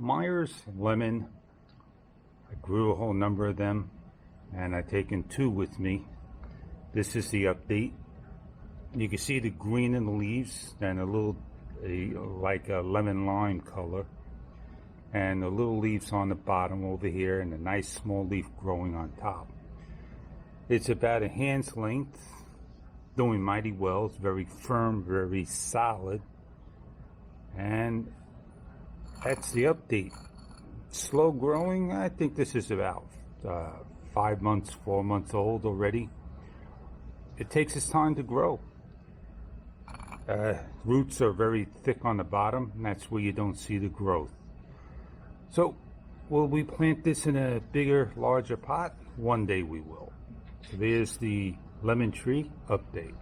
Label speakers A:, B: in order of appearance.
A: Myers lemon. I grew a whole number of them, and I've taken 2 with me. This is the update. You can see the green in the leaves and a little like a lemon lime color, and the little leaves on the bottom over here, and a nice small leaf growing on top. It's about a hand's length, doing mighty well. It's very firm, very solid, and that's the update. Slow growing. I think this is about 5 months, 4 months old already. It takes its time to grow. Roots are very thick on the bottom, and that's where you don't see the growth. So, will we plant this in a bigger, larger pot? One day we will. So there's the lemon tree update.